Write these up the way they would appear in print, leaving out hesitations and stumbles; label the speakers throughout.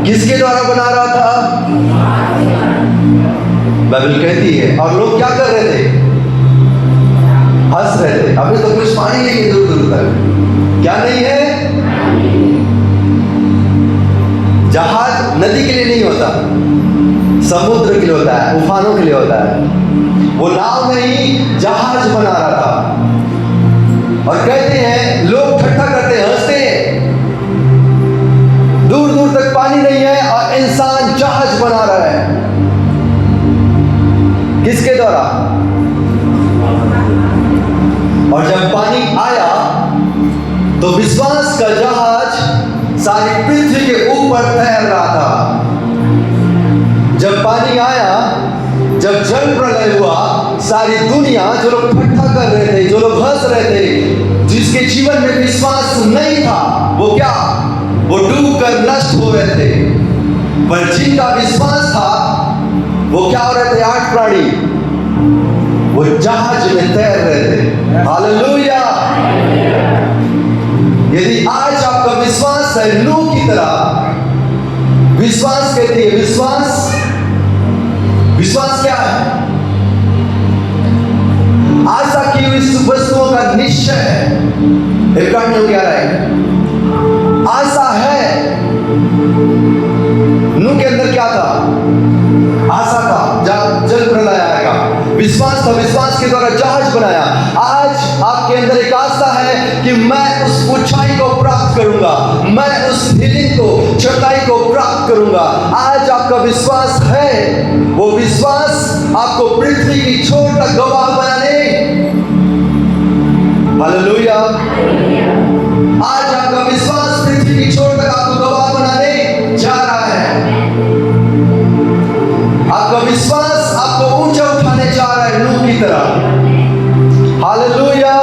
Speaker 1: किसके द्वारा बना रहा था? बाइबल कहती है। और लोग क्या कर रहे थे? हंस रहे थे। अभी तो कुछ पानी नहीं है दूर दूर तक। क्या नहीं है? जहाज नदी के लिए नहीं होता, समुद्र के लिए होता है, उफानों के लिए होता है। वो नाव नहीं, जहाज बना रहा था। और कहते हैं, लोग ठट्ठा करते हैं, हंसते हैं, दूर दूर तक पानी नहीं है और इंसान जहाज बना रहा है। किसके द्वारा? और जब पानी आया तो विश्वास का जहाज सारी पृथ्वी के ऊपर तैर रहा था। जब पानी आया, जब जल प्रलय हुआ, सारी दुनिया, जो लोग ठट्ठा कर रहे थे, जो लोग हंस रहे थे, जिसके जीवन में विश्वास नहीं था, वो क्या? वो डूब कर नष्ट हो रहे थे। पर जिनका विश्वास था, वो क्या हो रहे थे? 8 प्राणी, वो जहाज में तैर रहे थे। हालेलुया। यदि आज आपका विश्वास है नूह की तरह, विश्वास कहती है, विश्वास क्या है? आशा की हुई वस्तुओं का निश्चय है। इब्रानियों 11 आशा है। नूह के अंदर क्या था? आशा था, जब जल प्रलय आएगा। विश्वास था, विश्वास के द्वारा जहाज बनाया। आज आपके अंदर एक आशा है कि मैं उस ऊंचाई को प्राप्त करूंगा, मैं उस हिलिंग को, चौड़ाई को प्राप्त करूंगा। आज आपका विश्वास है, वो विश्वास आपको पृथ्वी की छोर तक गवाह बनाने। हालेलुया। आज आपका विश्वास पृथ्वी की छोर तक आपको गवाह बनाने जा रहा है। आपका विश्वास आपको ऊंचा उठाने जा रहा है, नूह की तरह। हालेलुया।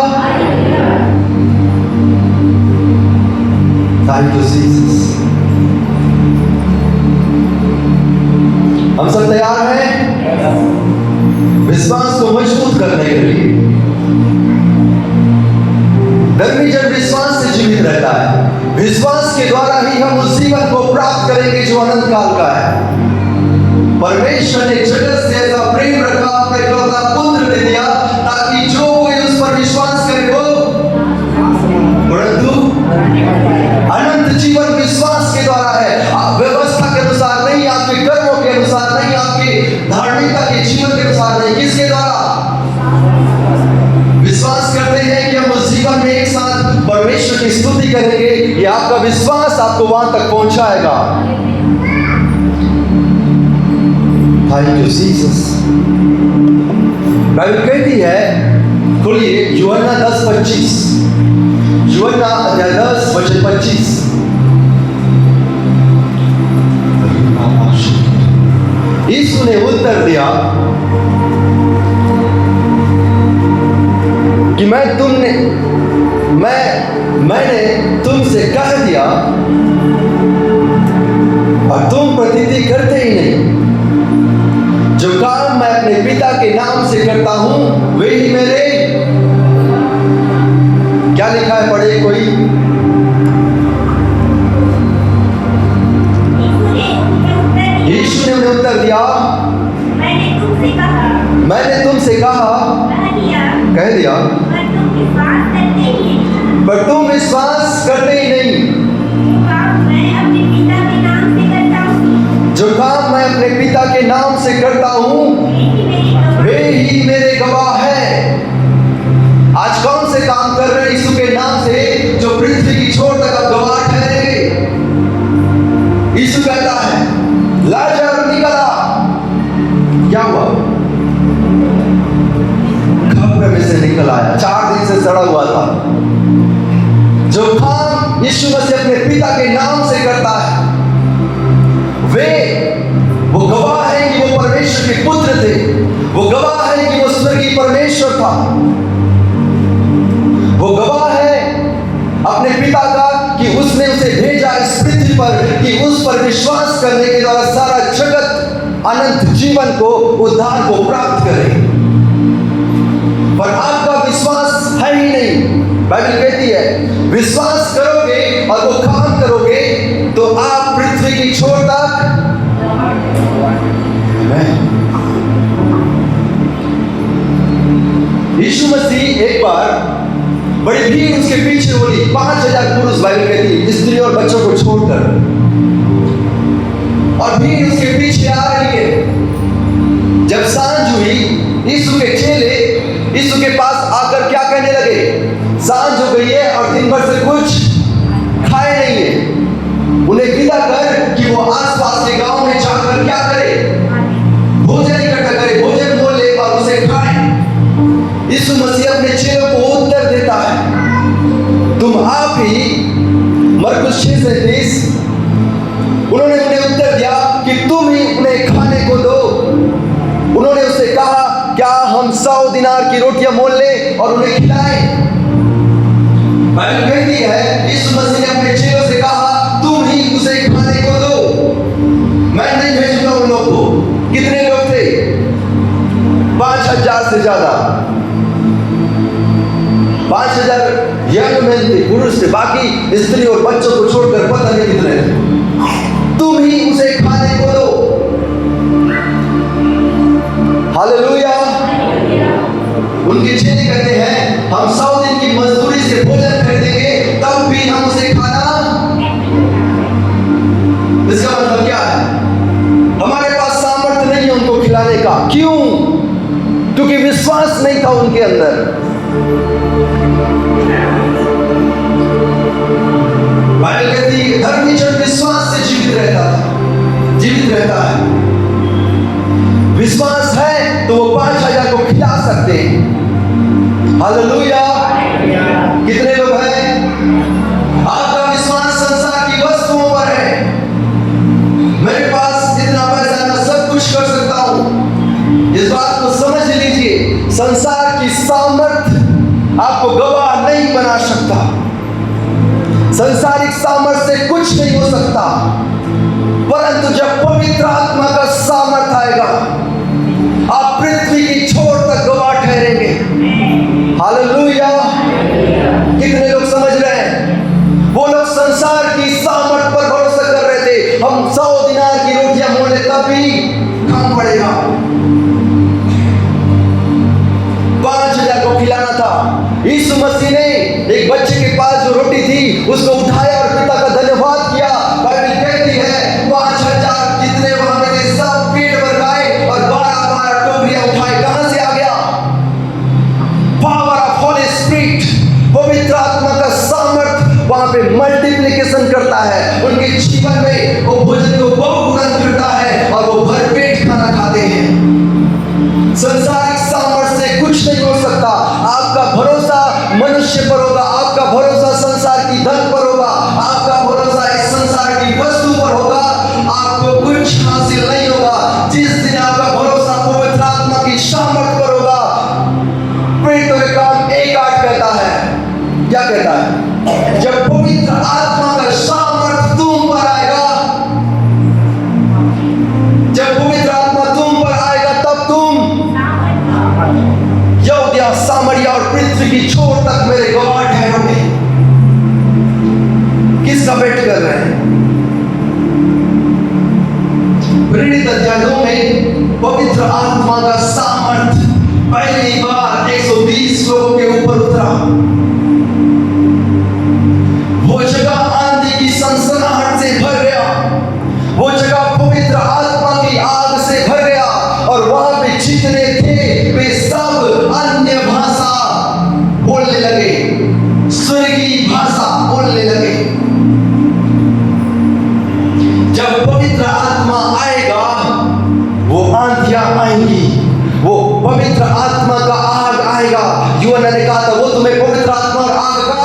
Speaker 1: Thank you Jesus. हम सब तैयार हैं विश्वास को मजबूत करने के लिए। धर्मी जन विश्वास से जीवित रहता है। विश्वास के द्वारा ही हम उस जीवन को प्राप्त करेंगे जो अनंत काल का है। परमेश्वर ने जगत से ऐसा प्रेम रखा, अपना इकलौता पुत्र दे दिया, ताकि जो कोई उस पर विश्वास करे वो परंतु अनंत जीवन विश्वास के द्वारा है। व्यवस्था के अनुसार नहीं, आपके कर्मों के अनुसार नहीं, आपके धार्मिकता के जीवन के अनुसार नहीं। किसके द्वारा? विश्वास करते हैं कि हम उस जीवन में एक साथ परमेश्वर की स्तुति करेंगे। ये आपका विश्वास आपको वहां तक पहुंचाएगा। Thank you Jesus. बाइबल कहती है, खोलिए यूहन्ना 10:25, यूहन्ना अध्याय 10:25। यीशु ने उत्तर दिया कि मैंने तुमसे कह दिया और तुम प्रतीति करते ही नहीं। जो काम मैं अपने पिता के नाम से करता हूं वे ही मेरे। क्या लिखा है? पढ़े कोई। यीशु ने उन्हें उत्तर दिया, मैंने तुमसे कहा, कह दिया, पर तुम विश्वास करते ही नहीं। जो काम मैं अपने पिता के नाम से करता हूं वे ही मेरे गवाह है। आज कौन से काम कर रहे हैं यीशु के नाम से, जो पृथ्वी की छोर तक आप गवाह ठहरेंगे? यीशु कहता है, लाजर निकला। क्या हुआ? कब्र में से निकल आया, 4 दिन से सड़ा हुआ था। जो काम यीशु मसीह अपने पिता के नाम से करता है, वो गवाह है कि वो परमेश्वर के पुत्र थे। वो गवाह है कि वो स्वर्गीय परमेश्वर था। वो गवाह है अपने पिता का कि उसने उसे भेजा इस पृथ्वी पर कि उस पर विश्वास करने के द्वारा सारा जगत अनंत जीवन को, उद्धार को प्राप्त करे। पर आपका विश्वास है ही नहीं। बाइबल कहती है, विश्वास करोगे और वो काम करोगे तो आप पृथ्वी की छोर तक भीड़ उसके पीछे बोली, 5000 पुरुष, बाइबल कहती है, स्त्री और बच्चों को छोड़कर, और भीड़ उसके पीछे आ रही है। जब सांझ हुई, यीशु के चेले यीशु के पास आकर क्या कहने लगे, सांझ हो गई है और दिन भर से कुछ खाए नहीं है। उन्हें विदा कर कि वो आसपास के गांव में जाकर क्या करे, भोजन इकट्ठा करे, भोजन मोल ले और उसे खाए। यीशु मसीह अपने चेलों को उत्तर देता है, तुम आप ही। मरकुस 6:37 उन्होंने उन्हें उत्तर दिया कि तुम ही उन्हें खाने को दो। उन्होंने उससे कहा, क्या हम 100 दिनार की रोटियां मोल ले और उन्हें खिलाएं? बाइबल कहती है यीशु मसीह ने अपने चेलों से कहा, तुम ही उसे खाने को दो, मैं नहीं भेजूंगा उन लोग को। कितने लोग थे? 5000 से ज्यादा। 5000 यंग मैन थे, पुरुष थे, बाकी स्त्री और बच्चों को छोड़कर पता नहीं कितने थे। तुम ही उसे खाने को दो। हालेलुया। उनके चेले कहते हैं, हम 100 दिन की मजदूरी से भोजन खरीदेंगे, तब भी हम उसे खाना। इसका मतलब क्या है? हमारे पास सामर्थ्य नहीं है उनको खिलाने का। क्यों? क्योंकि विश्वास नहीं था उनके अंदर। बाइबल कहती है धर्मी जन विश्वास से जीवित रहता है। विश्वास है तो वो 5000 को खिला सकते हैं। हालेलुया। कितने लोग हैं? आपका विश्वास संसार की वस्तुओं पर है। मेरे पास इतना पैसा, मैं सब कुछ कर सकता हूं। इस बात को समझ लीजिए, संसार की सामर्थ्य आपको गवाह नहीं बना सकता। संसारिक सामर्थ्य से कुछ नहीं हो सकता, परंतु जब पवित्र आत्मा का सामर्थ्य आएगा, आप पृथ्वी की छोर तक गवाह ठहरेंगे। हालेलुया। कितने लोग समझ रहे हैं? वो लोग संसार की सामर्थ्य पर भरोसा कर रहे थे, हम 100 दिनार की रोटियां मोले तब भी कम पड़ेगा। 5000 को खिलाना था। यीशु मसीह ने एक बच्चे के पास जो रोटी थी उसको उठाया और पिता का धन्यवाद किया। बाइबल कहती है 5000 जितने वहां पे थे सब पेट भर खाए और 12 टोकरियां उठाए। कहां से आ गया? पावर ऑफ होली स्पिरिट, पवित्र आत्मा का सामर्थ वहां पे मल्टीप्लिकेशन करता है। उनके जीवन में वो भोजन को बहुगुणन करता है और वो भरपेट खाना खाते हैं। संसारिक सामर्थ्य से कुछ नहीं हो सकता। आपका भरोसा मनुष्य पर होगा, आपका भरोसा संसार की धन पर होगा, आपका भरोसा इस संसार की वस्तु पर होगा, आपको कुछ हासिल नहीं होगा। जिस दिन आपका भरोसा पवित्र आत्मा की सामर्थ पर होगा, प्रेरितों के काम 1:8 कहता है, क्या कहता है? जब पवित्र आत्मा का सामर्थ तुम पर आएगा, जब पवित्र आत्मा तुम पर आएगा, तब तुम यहूदिया, सामरिया और पृथ्वी की छोर तक मेरे गवाह ठहरोगे। किसका वेट कर रहे हैं? प्रेरित अध्यायों में पवित्र आत्मा का सामर्थ पहली बार 120 लोगों के ऊपर उतरा। वो जगह आंधी की सनसनाहट से भर गया, वो जगह पवित्र आत्मा की आग से भर गया और वहां पे जितने थे वे सब अन्य भाषा बोलने लगे, स्वर्गीय भाषा बोलने लगे। जब पवित्र आत्मा आएगा वो आंधियां आएंगी, वो पवित्र आत्मा का आग आएगा। यूहन्ना ने कहा था वो तुम्हें पवित्र आत्मा और आग का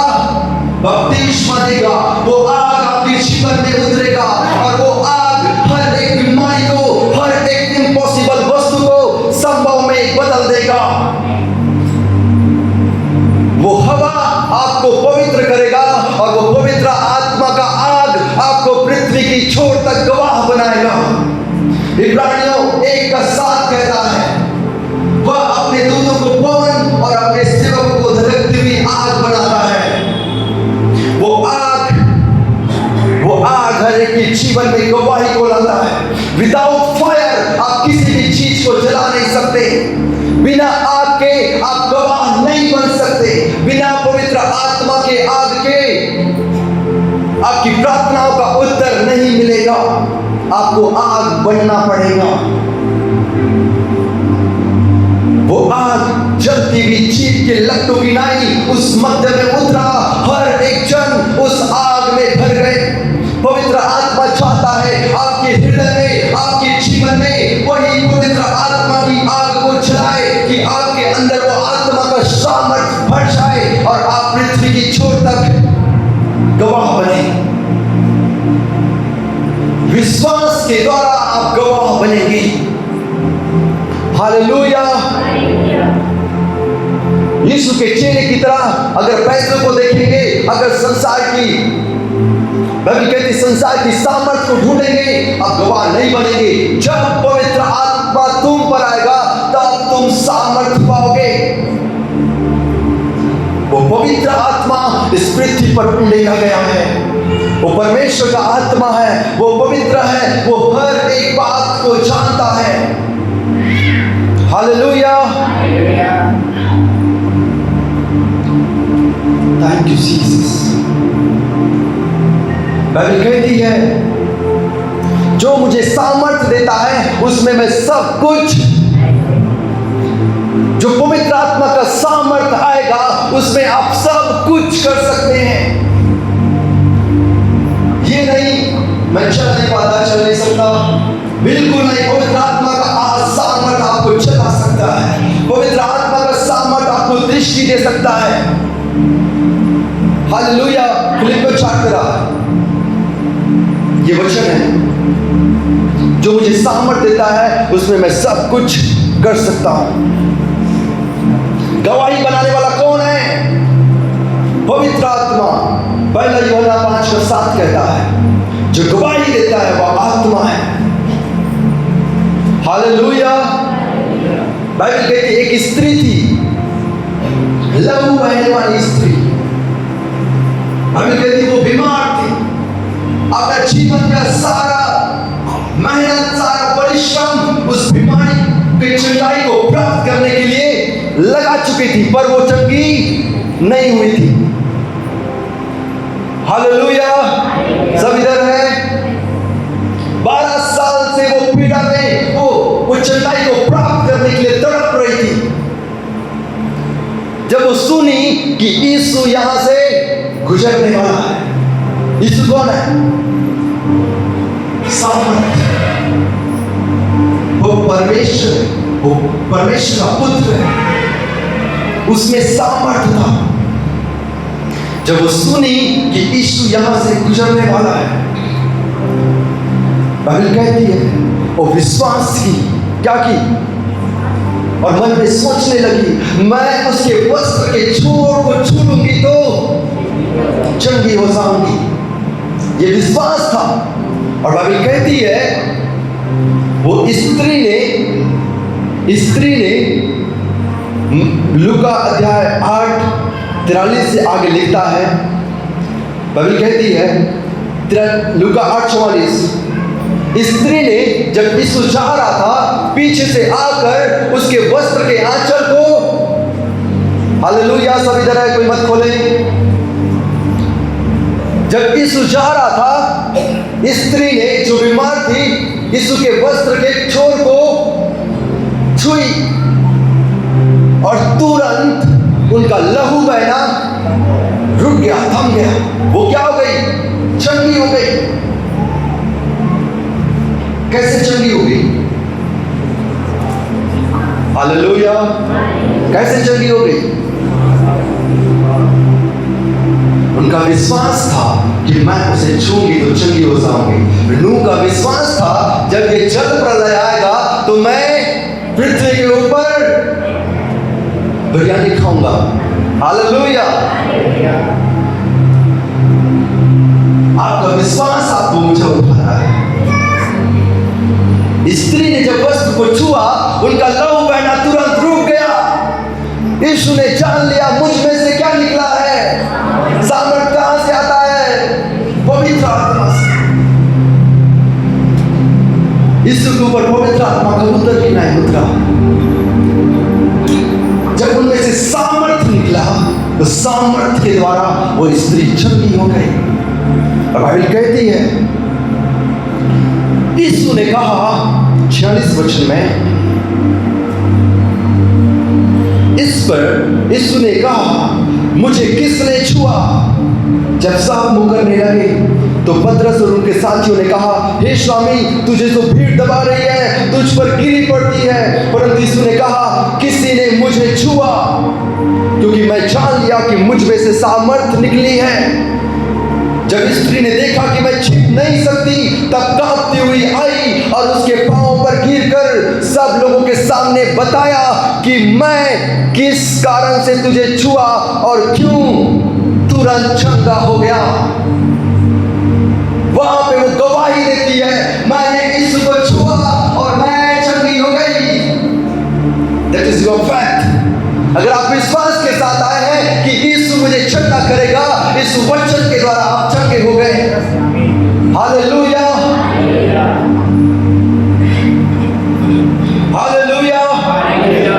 Speaker 1: बपतिस्मा देगा। वो आग आपके जीवन में उतरेगा और वो आग हर एक बीमारी को, हर एक इम्पॉसिबल वस्तु को संभव में बदल देगा। वो हवा आपको पवित्र करेगा और वो पवित्र आत्मा का आग आपको पृथ्वी की छोर तक गवाह बनाएगा। इब्रानियों 1:7 कहता है, वह अपने दूतों को पवन और अपने सेवकों को धधकती हुई आग बनाता है। वो आग हर एक के जीवन में गवाही को लाता है। विदाउट फायर आप किसी भी चीज को जला नहीं सकते। बिना आग के आप गवाह नहीं बन सकते। बिना पवित्र पवित्र आत्मा के आग के आपकी प्रार्थनाओं का उत्तर नहीं मिलेगा, आपको आग बनना पड़ेगा। वो आग जलती हुई चीख के लट्टू की नाई उस मध्य में उतरा, हर एक जन उस आग में भर गए। पवित्र आत्मा चाहता है आपके हृदय में, आपके जीवन में वही पवित्र आत्मा की आग को जलाए कि आपके अंदर वो आत्मा का सामर्थ्य भर जाए और आप पृथ्वी की छोर तक गवाह बने। विश्वास के द्वारा आप गवाह बनेंगे। हालेलुया। यीशु के चेले की तरह अगर पैसों को देखेंगे, अगर संसार की बाइबल कहती संसार की सामर्थ्य को ढूंढेंगे, आप गवाह नहीं बनेंगे। जब पवित्र आत्मा तुम पर आएगा तब तुम सामर्थ्य पाओगे। वो पवित्र आत्मा इस पृथ्वी पर उंडेला गया है, वो परमेश्वर का आत्मा है, वो पवित्र है, वो हर एक बात को जानता है। Hallelujah. Thank you Jesus. Bible कहती है जो मुझे सामर्थ्य देता है उसमें मैं सब कुछ, जो पवित्र आत्मा का सामर्थ्य आएगा उसमें आप सब कुछ कर सकते हैं। ये नहीं मैं चल नहीं पाता, चल नहीं सकता, बिल्कुल नहीं। पवित्र आत्मा का सामर्थ्य आपको चला सकता है, पवित्र आत्मा का सामर्थ्य आपको दृष्टि दे सकता है। हालेलुया। फिलिप्पियों 4:13 ये वचन है, जो मुझे सामर्थ्य देता है उसमें मैं सब कुछ कर सकता हूं। गवाही बनाने वाला कौन है? पवित्र आत्मा। पहला यूहन्ना 5:7 कहता है जो गवाही देता है वह आत्मा है। हालेलुया। बाइबल कहती है एक स्त्री थी, लहू बहने वाली स्त्री। बाइबल कहती वो बीमार थी, अपना जीवन का सारा मेहनत, सारा परिश्रम उस बीमारी की चंगाई को प्राप्त करने के लिए लगा चुकी थी, पर वो चंगी नहीं हुई थी। हालेलुया। सब इधर है। 12 साल से वो पीड़ा में वो चंगाई को प्राप्त करने के लिए तड़प रही थी। जब वो सुनी कि यीशु यहां से गुजरने वाला है। यीशु कौन है? सामर्थ्य। वो परमेश्वर है, वो परमेश्वर का पुत्र है, उसमें सामर्थ्य था। जब वो सुनी कि यीशु यहां से गुजरने वाला है, बाइबल कहती है वो विश्वास की, क्या की? और मन में सोचने लगी मैं उसके वस्त्र के छोर को छू लूंगी तो चंगी हो जाऊंगी। ये विश्वास था। और बाइबल कहती है वो स्त्री ने लूका अध्याय 8:43 से आगे लिखता है। बाइबल कहती है लूका 8:44, स्त्री ने जब यीशु जा रहा था पीछे से आकर उसके वस्त्र के आंचल को, हालेलुया, सब इधर है, कोई मत खोले। जब यीशु जा रहा था, स्त्री ने जो बीमार थी यीशु के वस्त्र के छोर को छुई और तुरंत उनका लहू बहना रुक गया, थम गया। वो क्या हो गई? चंगी हो गई। कैसे चंगी हो गई? हालेलुया। कैसे चंगी हो गई? उनका विश्वास था कि मैं उसे छूंगी तो चंगी हो जाऊंगी। नूह का विश्वास था जब ये जल प्रलय आएगा तो मैं पृथ्वी के ऊपर बिरयानी खाऊंगा। हालेलुया। आपका विश्वास आपको मुझे उठा रहा है। स्त्री ने जब वस्त्र को छुआ उनका लहू बहना तुरंत रुक गया। यीशु ने जान लिया मुझ में से क्या निकला है, सामर्थ कहां से आता है? पवित्र आत्मा से। यीशु के ऊपर पवित्र आत्मा का उतर गिरा उतरा। जब उनमें से सामर्थ निकला उस सामर्थ के द्वारा वो स्त्री चंगी हो गई। और बाइबल कहती है, यीशु ने कहा 46 वचन में, इस पर यीशु ने कहा, मुझे किसने छुआ? जब सब मुकरने लगे तो पतरस और उनके साथियों ने कहा, हे स्वामी, तुझे तो भीड़ दबा रही है, तुझ पर गिरी पड़ती है। परंतु यीशु ने कहा, किसी ने मुझे छुआ, क्योंकि मैं जान लिया कि मुझ में से सामर्थ निकली है। जब स्त्री ने देखा कि मैं छिप नहीं सकती, तब कांपती हुई आई और उसके पांव पर गिरकर सब लोगों के सामने बताया कि मैं किस कारण से तुझे छुआ और क्यों तुरंत चंगा हो गया। वहां पे वो गवाही देती है, मैंने यीशु को छुआ और मैं चंगी हो गई। That is your fact। अगर आप विश्वास के साथ आए हैं कि यीशु मुझे चंगा करेगा, इस वचन के द्वारा आप चंगे हो गए। Hallelujah, hallelujah.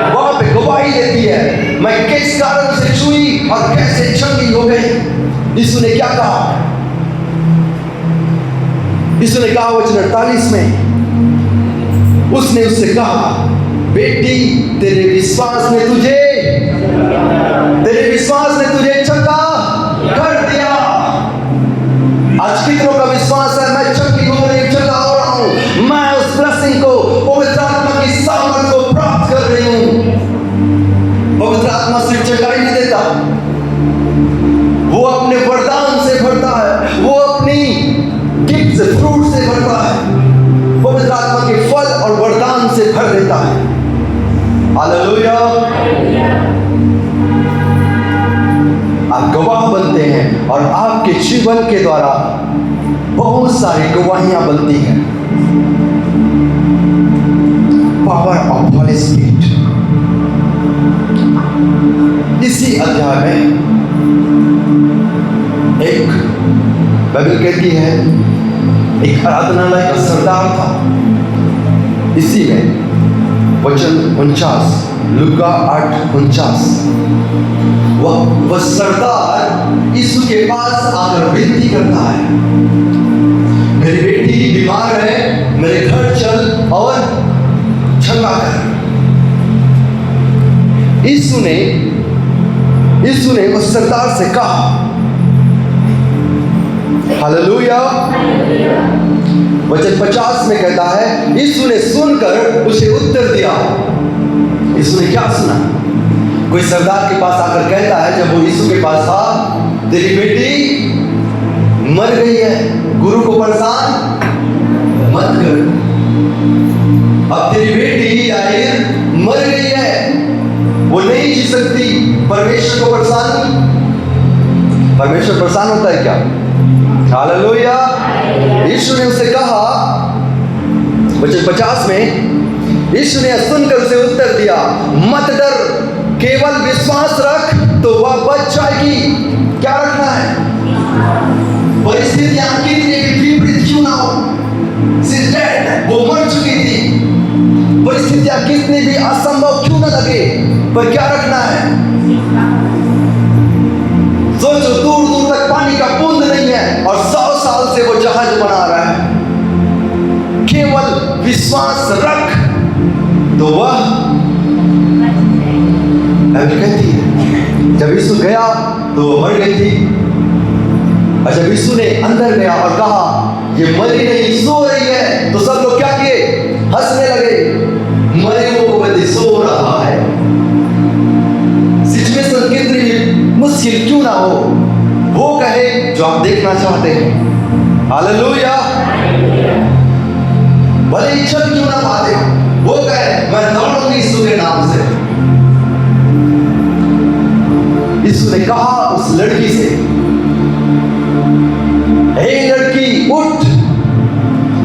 Speaker 1: वहां पे गवाही देती है, मैं किस कारण से छुई और कैसे चंगी हो गई। यीशु ने क्या कहा? यीशु ने कहा वचन 48 में, उसने उससे कहा, बेटी, तेरे विश्वास ने तुझे चंगा कर दिया। आज कितनों का विश्वास है, मैं चंगी हो रही, चंगा हो रहा हूं, मैं उस ब्लेसिंग को, पवित्र आत्मा की सामर्थ को प्राप्त कर रही हूं। पवित्र आत्मा सिर्फ चंगाई नहीं देता, वो अपने वरदान से भरता है, वो अपनी गिफ्ट से, फ्रूट से भरता है, पवित्र आत्मा के फल और वरदान से भर देता है। हालेलुया। आप गवाह बनते हैं और आपके जीवन के द्वारा बहुत सारी गवाहियां बनती हैं। Power of Holi spirit. इसी अध्याय में एक बाइबल कहती है, एक आराधनालय का सरदार था। इसी में वचन 49, लूका 8:49, वह सरदार यीशु के पास आकर विनती करता है, मेरी बेटी बीमार है, मेरे घर चल और चंगा कर। यीशु ने उस सरदार से कहा, हालेलुया। वचन 50 में कहता है, यीशु ने सुनकर उसे उत्तर दिया। यीशु ने क्या सुना? कोई सरदार के पास आकर कहता है, जब वो यीशु के पास था, तेरी बेटी मर गई है, गुरु को परेशान मत कर। अब तेरी बेटी याईर मर गई है, वो नहीं जी सकती, परमेश्वर को परमेश्वर परेशान होता है क्या? हालेलुया। यीशु ने उसे कहा, वचन 50 में, यीशु ने सुनकर उसे उत्तर दिया, मत डर, केवल विश्वास रख तो वह बच जाएगी। क्या रखना है? परिस्थितियां कितनी भी विपरीत क्यों ना हो, वो मर चुकी थी, परिस्थितियां कितनी भी असंभव क्यों ना लगे, पर क्या रखना है? सोचो, दूर दूर तक पानी का बूंद नहीं है और 100 साल से वो जहाज बना रहा है, केवल विश्वास रख तो वह कहती है। जब यीशु गया तो वो मर गई थी, और जब यीशु ने अंदर गया और कहा, ये मरी नहीं, सो रही है, तो सब लोग क्या किए? हंसने लगे। मरे हुए को कहते सो रहा है। सिचुएशन कितनी भी मुश्किल क्यों ना हो, वो कहे जो आप देखना चाहते हैं। हालेलुया। भले ही चल क्यों ना पाते हो, वो कहे मैं दौड़ूंगी यीशु के नाम से। यीशु ने कहा उस लड़की से, हे लड़की उठ,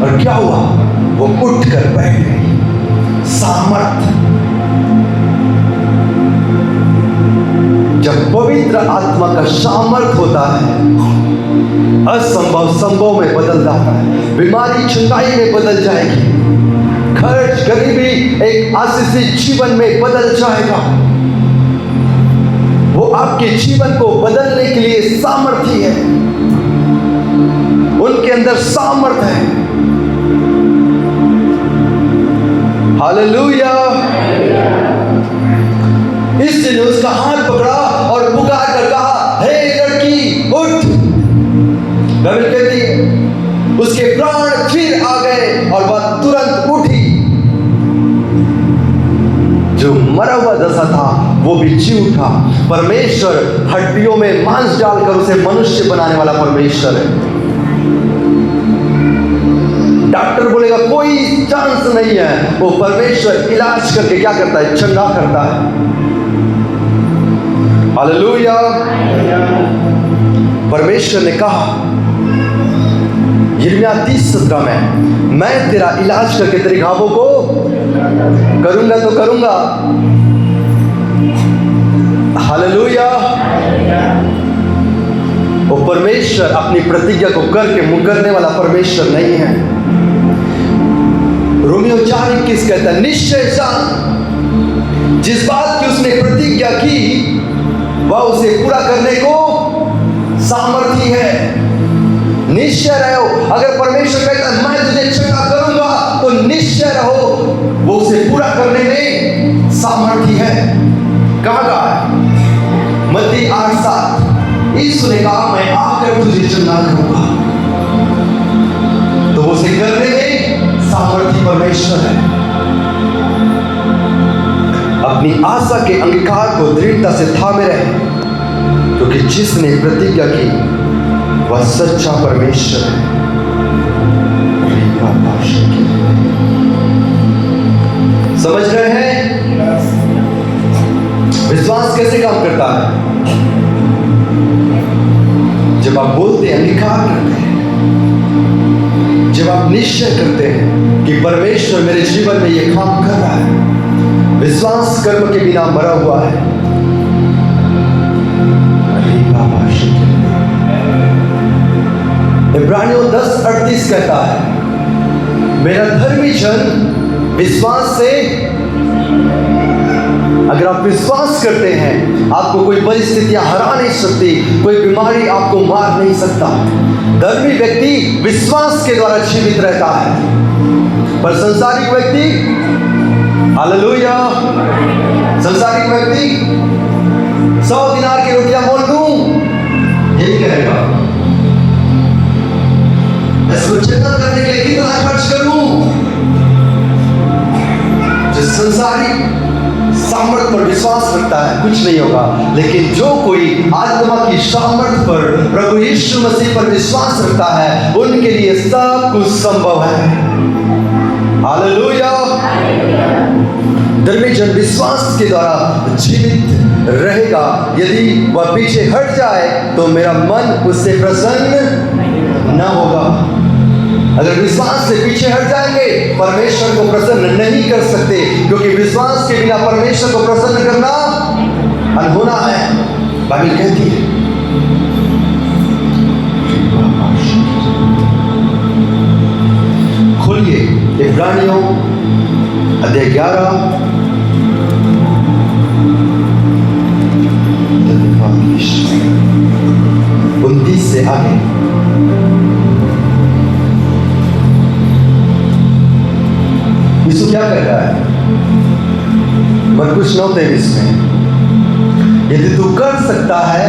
Speaker 1: और क्या हुआ? वो उठ कर बैठ गई। सामर्थ। जब पवित्र आत्मा का सामर्थ होता है, असंभव संभव में बदल जाता है, बीमारी चंगाई में बदल जाएगी, खर्च गरीबी एक आशीषित जीवन में बदल जाएगा। वो आपके जीवन को बदलने के लिए सामर्थ्य है। उनके अंदर सामर्थ्य है। हालेलुया। इसने उसका हाथ पकड़ा और पुकार कर कहा, हे लड़की उठ। बाइबल कहती है उसके प्राण फिर आ गए और वह तुरंत उठी। जो मरा हुआ दशा था वो भी जी उठा। परमेश्वर हड्डियों में मांस डालकर उसे मनुष्य बनाने वाला परमेश्वर है। डॉक्टर बोलेगा कोई चांस नहीं है, वो परमेश्वर इलाज करके क्या करता है? चंगा करता है। हालेलुया। परमेश्वर ने कहा यिर्मयाह 30:17 में, मैं तेरा इलाज करके तेरे घावों को करूंगा तो करूंगा। हालेलुया। वो परमेश्वर अपनी प्रतिज्ञा को करके मुकरने वाला परमेश्वर नहीं है। रोमियो 4:21 कहता है, निश्चय जान जिस बात की उसने प्रतिज्ञा की वह उसे पूरा करने को सामर्थी है। निश्चय रहो। अगर परमेश्वर कहता है मैं तुझे चंगा करूंगा तो निश्चय रहो, वो उसे पूरा करने में सामर्थी है। कहा गया है मत्ती 8:7, यीशु ने कहा मैं आकर तुझे चंगा करूंगा, तो वो उसे करने में सामर्थी परमेश्वर है। अपनी आशा के अंगीकार को दृढ़ता से थामे रहे, क्योंकि जिसने प्रतिज्ञा की वह सच्चा परमेश्वर है। समझ रहे हैं? विश्वास कैसे काम करता है? जब आप बोलते हैं, अंगीकार करते हैं, जब आप निश्चय करते हैं कि परमेश्वर मेरे जीवन में यह काम कर रहा है। विश्वास कर्म के बिना मरा हुआ है। इब्रानियों 10:38 कहता है, मेरा धर्मी जन विश्वास से, अगर आप विश्वास करते हैं आपको कोई परिस्थितियां हरा नहीं सकती, कोई बीमारी आपको मार नहीं सकता। धर्मी व्यक्ति विश्वास के द्वारा जीवित रहता है, पर संसारिक व्यक्ति, हालेलुया, संसारिक व्यक्ति 100 दिनार की रोटियां मोल दूं यही कहेगा, इसको चंगा करने के लिए कितना खर्च करूं। जो संसारिक सामर्थ पर विश्वास रखता है कुछ नहीं होगा, लेकिन जो कोई आत्मा की सामर्थ पर, प्रभु यीशु मसीह पर विश्वास रखता है, उनके लिए सब कुछ संभव है। हालेलुया। धर्मी जन विश्वास के द्वारा जीवित रहेगा। यदि वह पीछे हट जाए तो मेरा मन उससे प्रसन्न न होगा। अगर विश्वास से पीछे हट जाएंगे परमेश्वर को प्रसन्न नहीं कर सकते, क्योंकि विश्वास के बिना परमेश्वर को प्रसन्न करना अनहोना है। बाइबल कहती है। खोलिए इब्रानियों अध्याय 11 29 से आगे। यीशु क्या कह रहा है? मरकुस 9:23 में, यदि तू कर सकता है,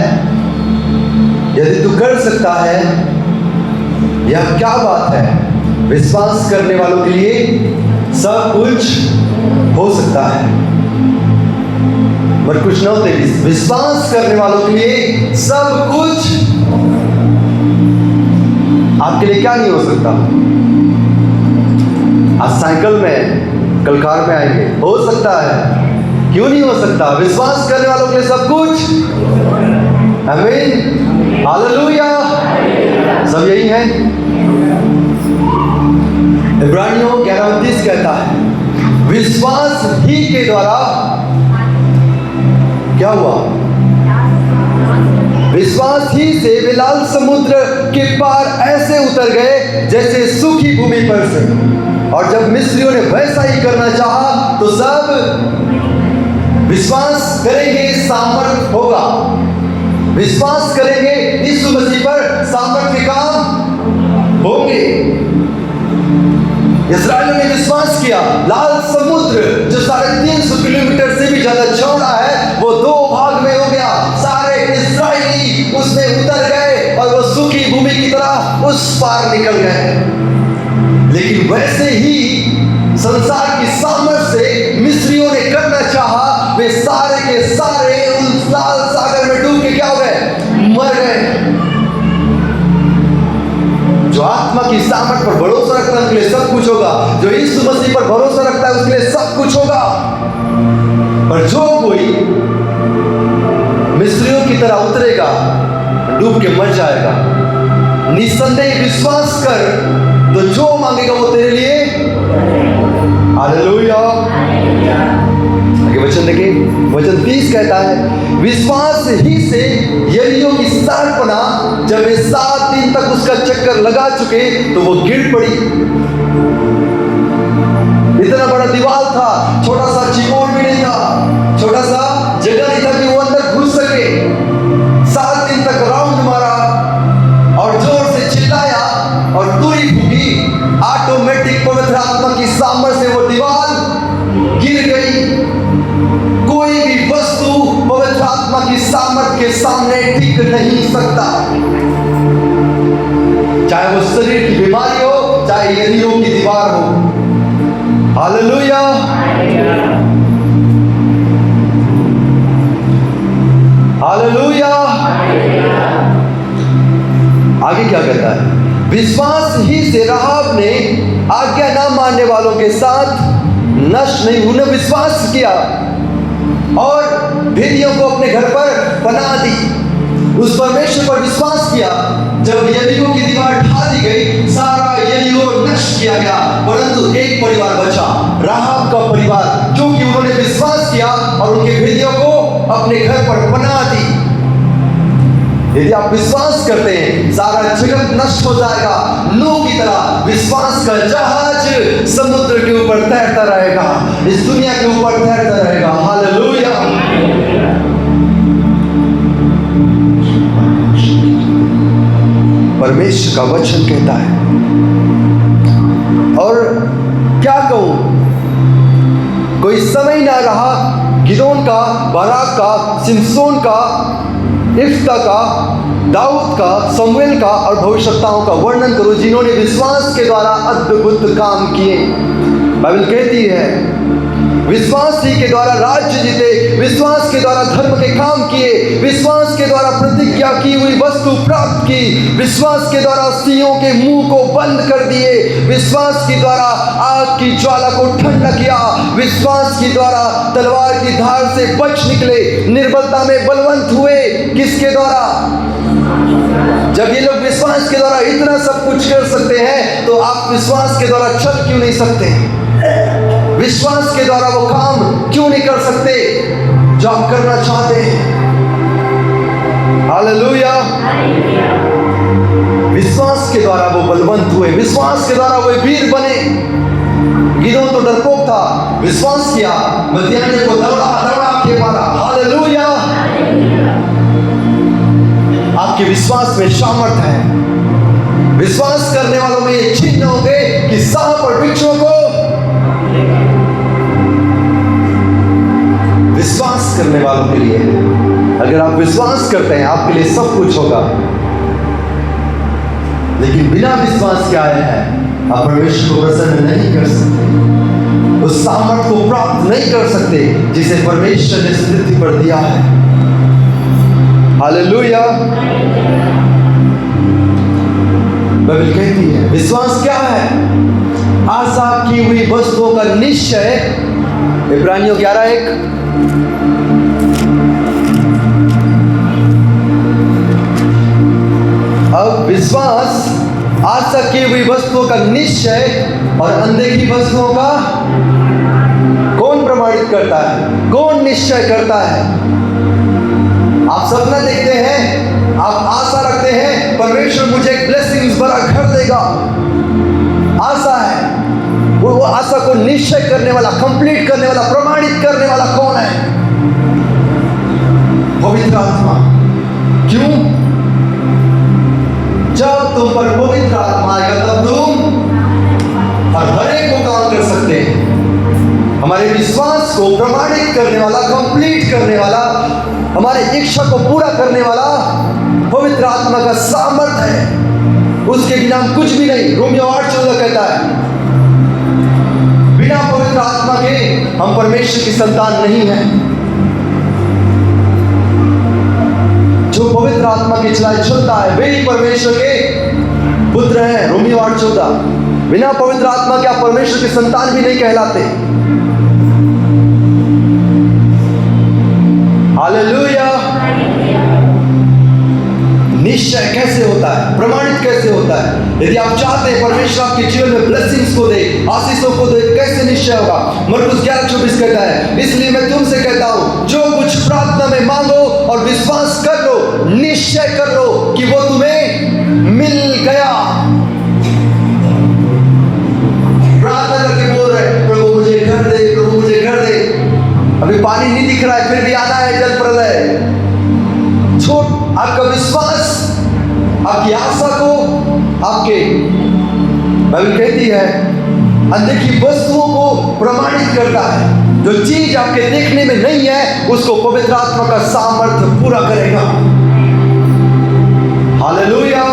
Speaker 1: यदि तू कर सकता है, यह क्या बात है? विश्वास करने वालों के लिए सब कुछ हो सकता है। मरकुस 9:23, विश्वास करने वालों के लिए सब कुछ। आपके लिए क्या नहीं हो सकता? आज साइकिल में कल कार में आएंगे, हो सकता है, क्यों नहीं हो सकता? विश्वास करने वालों के लिए सब कुछ। आमीन, हालेलुया। सब यही है। इब्रानियों 11:29 कहता है, विश्वास ही के द्वारा क्या हुआ? विश्वास ही से वे लाल समुद्र के पार ऐसे उतर गए जैसे सूखी भूमि पर से, और जब मिस्रियों ने वैसा ही करना चाहा तो सब विश्वास करेंगे सामर्थ होगा। विश्वास करेंगे यीशु मसीह पर सामर्थ के काम होंगे। इस्राएलियों ने विश्वास किया, लाल समुद्र जो 350 किलोमीटर से भी ज्यादा चौड़ा है वो 2 भाग में हो गया। सारे इस्राएली उसमें उतर गए और वो सूखी भूमि की तरह उस पार निकल गए। लेकिन वैसे ही संसार की सामर्थ से मिस्रियों ने करना चाहा, वे सारे के सारे उस लाल सागर में डूब के क्या हो गए? मर गए। जो आत्मा की सामर्थ पर भरोसा रखता है उसके लिए सब कुछ होगा। जो यीशु मसीह पर भरोसा रखता है उसके लिए सब कुछ होगा। पर जो कोई मिस्रियों की तरह उतरेगा डूब के मर जाएगा। निसंदेह विश्वास कर तो जो मांगेगा वो तेरे लिए। हालेलुया। आगे वचन देखिए, वचन 30 कहता है, विश्वास ही से यरीहो की शहरपना जब वे 7 दिन तक उसका चक्कर लगा चुके तो वो गिर पड़ी। इतना बड़ा दीवार था, छोटा सा चिकोड़ भी नहीं था, छोटा सा जगह नहीं था कि वो अंदर घुस सके। 7 दिन तक राउंड मारा और जोर से चिल्लाया और तुरी फूकी। ऑटोमेटिक पवित्र आत्मा की सामर्थ्य से वो दीवार गिर गई। कोई भी वस्तु पवित्र आत्मा की सामर्थ्य के सामने टिक नहीं सकता, चाहे वो शरीर की बीमारी हो, चाहे यरीहो की दीवार हो। हालेलुया। हालेलुया। आगे क्या कहता है? विश्वास ही से राहाब ने आज्ञा न मानने वालों के साथ नष्ट नहीं, उन्हें विश्वास किया और भेदियों को अपने घर पर बना दी। उस परमेश्वर पर विश्वास किया। जब यरीहो की दीवार ढा दी गई, सारा यरीहो नष्ट किया गया, परंतु एक परिवार बचा, राहाब का परिवार, क्योंकि उन्होंने विश्वास किया और उनके भेदियों को अपने घर पर बना दी। यदि आप विश्वास करते हैं सारा जगत नष्ट हो जाएगा। नूह की तरह विश्वास का जहाज समुद्र के ऊपर तैरता रहेगा, इस दुनिया के ऊपर तैरता रहेगा। हालेलुया। परमेश्वर का वचन कहता है। और क्या कहूं, कोई समय ना रहा गिदोन का, बाराक का, सिमसोन का, इफ्ता का, दाऊद का, शमूएल का और भविष्यवक्ताओं का वर्णन करो जिन्होंने विश्वास के द्वारा अद्भुत काम किए। बाइबल कहती है विश्वास ही के द्वारा राज्य जीते, विश्वास के द्वारा धर्म के काम किए, विश्वास के द्वारा प्रतिज्ञा की हुई वस्तु प्राप्त की, विश्वास के द्वारा सिंहों के मुंह को बंद कर दिए, विश्वास के द्वारा आग की ज्वाला को ठंडा किया, विश्वास के द्वारा तलवार की धार से बच निकले, निर्बलता में बलवंत हुए। किसके द्वारा? जब ये लोग विश्वास के द्वारा इतना सब कुछ कर सकते हैं तो आप विश्वास के द्वारा चल क्यों नहीं सकते? विश्वास के द्वारा वो काम क्यों नहीं कर सकते जो आप करना चाहते हैं? हालेलुया। विश्वास के द्वारा वो बलवंत हुए, विश्वास के द्वारा वो वीर बने। गिदोन तो डरपोक था, विश्वास किया, मदियाने को दौड़ा के मारा। हालेलुया। आपके विश्वास में सामर्थ है। विश्वास करने वालों में ये चिन्ह होंगे कि सांप और बिच्छुओं को विश्वास करने वालों के लिए, अगर आप विश्वास करते हैं आपके लिए सब कुछ होगा। लेकिन बिना विश्वास के आए हैं आप परमेश्वर को प्रसन्न नहीं कर सकते, उस सामर्थ को प्राप्त नहीं कर सकते जिसे परमेश्वर ने पृथ्वी पर दिया है। हालेलुया। बाइबल कहती है विश्वास क्या है? आशा की हुई वस्तुओं का निश्चय। इब्रानियों 11:1। अब विश्वास आशा की हुई वस्तुओं का निश्चय और अनदेखी वस्तुओं का कौन प्रमाणित करता है? कौन निश्चय करता है? आप सपना देखते हैं, आप आशा रखते हैं परमेश्वर मुझे एक ब्लेसिंग्स भरा घर देगा, आशा है। वो आशा को निश्चय करने वाला, कंप्लीट करने वाला, प्रमाणित करने वाला कौन है? पवित्र आत्मा। क्यों? जब तुम पर पवित्र आत्मा आएगा तब तुम हर एक को काम कर सकते हैं। हमारे विश्वास को प्रमाणित करने वाला, कंप्लीट करने वाला, हमारे इच्छा को पूरा करने वाला पवित्र आत्मा का सामर्थ्य है। उसके बिना हम कुछ भी नहीं। रोमियो 8:14 कहता है, बिना पवित्र आत्मा के हम परमेश्वर की संतान नहीं है। जो पवित्र आत्मा की चलाए चलता है वे ही परमेश्वर के पुत्र हैं। रोमियो 8:14। बिना पवित्र आत्मा के आप परमेश्वर की संतान भी नहीं कहलाते। हालेलुया। निश्चय कैसे होता है? प्रमाणित कैसे होता है? यदि आप चाहते हैं परमेश्वर आपके जीवन में ब्लेसिंग्स को दे, आशीषों को दे, कैसे निश्चय होगा? मरकुस 11:24 कहता है, इसलिए मैं तुमसे कहता हूं, जो कुछ प्रार्थना में मांगो और विश्वास कर लो, निश्चय कर लो कि वो तुम्हें मिल गया। प्रार्थना करके बोल रहे, प्रभु मुझे घर दे, प्रभु मुझे घर दे। अभी पानी नहीं दिख रहा है, फिर भी आना है जल प्रलय। आपका विश्वास आपकी आशा को आपके बाइबल कहती है अनदेखी वस्तुओं को प्रमाणित करता है। जो चीज आपके देखने में नहीं है उसको पवित्र आत्मा का सामर्थ्य पूरा करेगा। हालेलुया।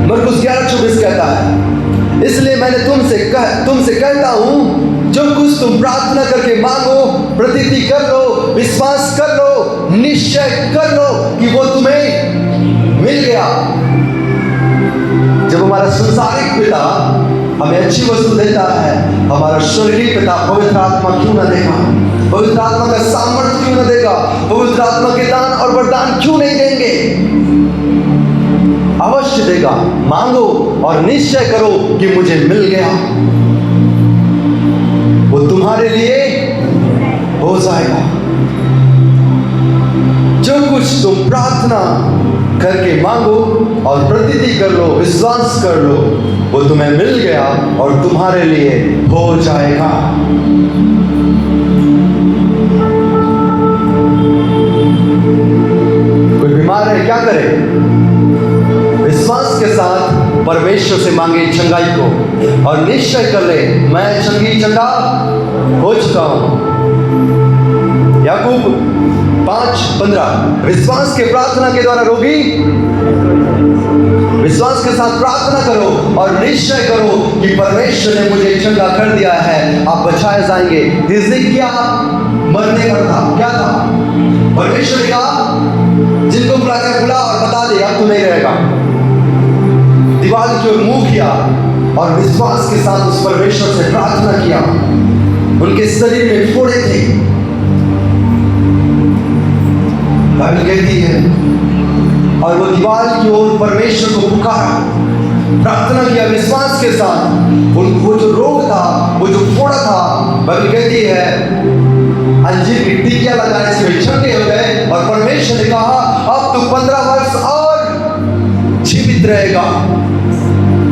Speaker 1: मरकुस 11:24 कहता है, इसलिए मैंने तुमसे कहता हूं, जो कुछ तुम प्रार्थना करके मांगो, प्रतीति कर लो, विश्वास कर लो, निश्चय कर लो कि वो तुम्हें मिल गया। जब हमारा संसारिक पिता हमें अच्छी वस्तु देता है, हमारा शरीरी पिता पवित्र आत्मा क्यों ना देगा? पवित्र आत्मा का सामर्थ्य क्यों ना देगा? पवित्र आत्मा के दान और वरदान क्यों नहीं देंगे? अवश्य देगा। मांगो और निश्चय करो कि मुझे मिल गया। वो तुम्हारे लिए हो जाएगा। जो कुछ तुम प्रार्थना करके मांगो और प्रतीति कर लो, विश्वास कर लो, वो तुम्हें मिल गया और तुम्हारे लिए हो जाएगा। कोई बीमार है, क्या करे? विश्वास के साथ परमेश्वर से मांगे चंगाई को और निश्चय कर ले, मैं चंगा हो चुका हूं। याकूब 5:15, विश्वास के प्रार्थना के द्वारा रोगी, विश्वास के साथ प्रार्थना करो और निश्चय करो कि परमेश्वर ने मुझे चंगा कर दिया है, आप बचाए जाएंगे। हिजकिय्याह मरने पर था, क्या था? परमेश्वर ने कहा, जिनको बुला और बता दे अब तू नहीं रहेगा। दीवार की ओर मुंह किया और विश्वास के साथ उस परमेश्वर से प्रार्थना किया। उनके शरीर में फोड़े थे। बाइबल कहती है, और वो दीवार की ओर परमेश्वर को पुकारा, प्रार्थना किया विश्वास के साथ। वो जो रोग था, वो जो फोड़ा था, बाइबल कहती है अंजीर की टिकिया लगाने से वे चंगे हो गए। और परमेश्वर ने कहा, अब तू 15 वर्ष और जीवित रहेगा।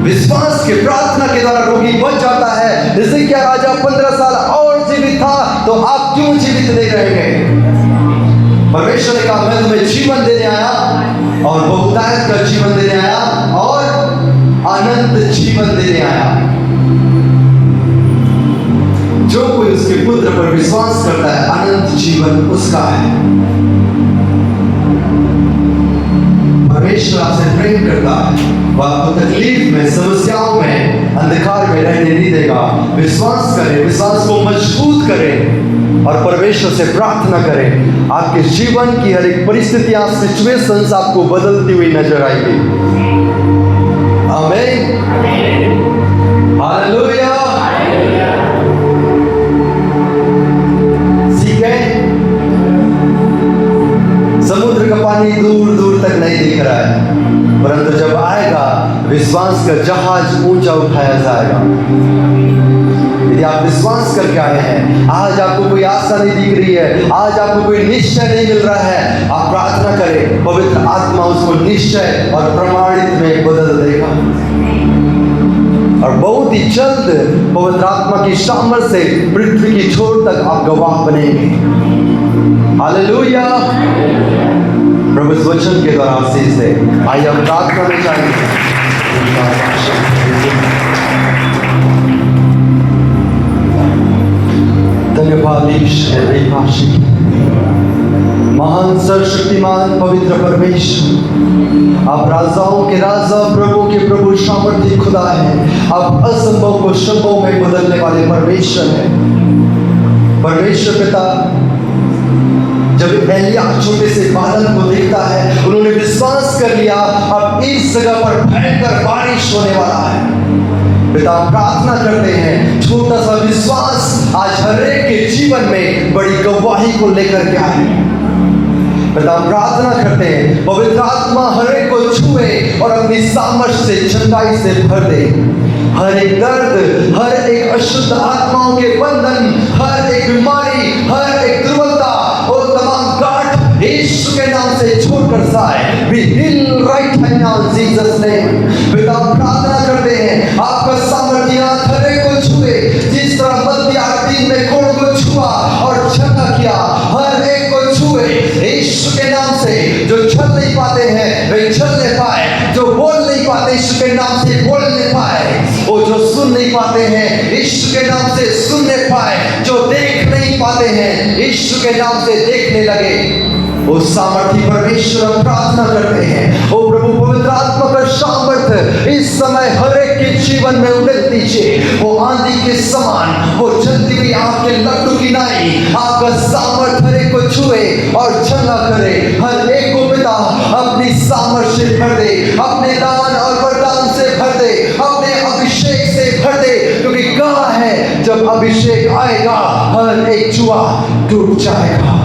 Speaker 1: विश्वास के प्रार्थना के द्वारा रोगी बच जाता है। हिजकिय्याह राजा 15 साल और जीवित था, तो आप क्यों जीवित नहीं रहेंगे? परमेश्वर ने कहा, मैं तुम्हें जीवन देने आया और बहुतायत का जीवन देने आया और अनंत जीवन देने आया। जो कोई उसके पुत्र पर विश्वास करता है, अनंत जीवन उसका है। परमेश्वर आपसे प्रेम करता है, वो आपको तकलीफ में, समस्याओं में, अंधकार में रहने नहीं देगा। विश्वास करें, विश्वास को मजबूत करें और परमेश्वर से प्रार्थना करें। आपके जीवन की हर एक परिस्थितियां, सिचुएशंस आपको बदलती हुई नजर आएगी। आमीन, हालेलुया। समुद्र का पानी दूर दूर तक नहीं दिख रहा है, परंतु जब आएगा विश्वास का जहाज ऊंचा उठाया जाएगा। यदि आप विश्वास करके आए हैं, आज आपको कोई आशा नहीं दिख रही है, आज आपको कोई निश्चय नहीं मिल रहा है, आप प्रार्थना करें, पवित्र आत्मा उसको निश्चय और प्रमाणित में बदल देगा। और बहुत ही जल्द पवित्र आत्मा की सामर्थ्य से पृथ्वी की छोर तक आप गवाह बनेंगे। हालेलुया। प्रभु इस वचन के द्वारा आशीष दे। आइए हम प्रार्थना में जाएंगे। धन्यवाद ईश्वर, महान सर्वशक्तिमान पवित्र परमेश्वर, आप राजाओं के राजा, प्रभु के प्रभु, सामर्थी खुदा है। आप असंभव को संभव में बदलने वाले परमेश्वर हैं। परमेश्वर पिता, जब एलिया छोटे से बादल को देखता है, उन्होंने विश्वास कर लिया अब इस जगह पर भयंकर बारिश होने वाला है। पिता प्रार्थना करते हैं छोटा सा विश्वास आज हर एक के जीवन में बड़ी गवाही को लेकर के आए। पिता प्रार्थना करते हैं पवित्र आत्मा हर एक को छुए और अपनी सामर्थ्य से चंगाई से भर दे। हर एक दर्द, हर एक अशुद्ध आत्माओं के बंधन, हर एक बीमारी, हर एक दुर्बलता और तमाम गांठ यीशु के नाम से छोड़कर जाए। Be healed right now in Jesus name। पिता प्रार्थना करते हैं आपका सामर्थ्य हर एक को छुए, जिस तरह मध्य दिन में कोड़ को छुआ और चंगा किया, हर एक को छुए यीशु के नाम से। जो चल नहीं पाते हैं वे चलने पाए, जो बोल नहीं पाते यीशु के नाम से बोलने पाए, वो जो सुन नहीं पाते हैं यीशु के नाम से सुनने पाए, जो देख नहीं पाते हैं यीशु के नाम से देखने लगे। वो सामर्थी परमेश्वर हम प्रार्थना करते हैं, ओ प्रभु पवित्र आत्मा का सामर्थ इस समय हर एक के जीवन में उड़ेल दीजिए। वो आंधी के समान, वो चलती हुई आपके लड्डू की नाई, आपका सामर्थ हर एक को छुए और चंगा करे। हर एक को पिता अपनी सामर्थ से भर दे, अपने दान और वरदान से भर दे, अपने अभिषेक से भर दे, क्योंकि कहा है जब अभिषेक आएगा हर एक जुआ टूट जाएगा।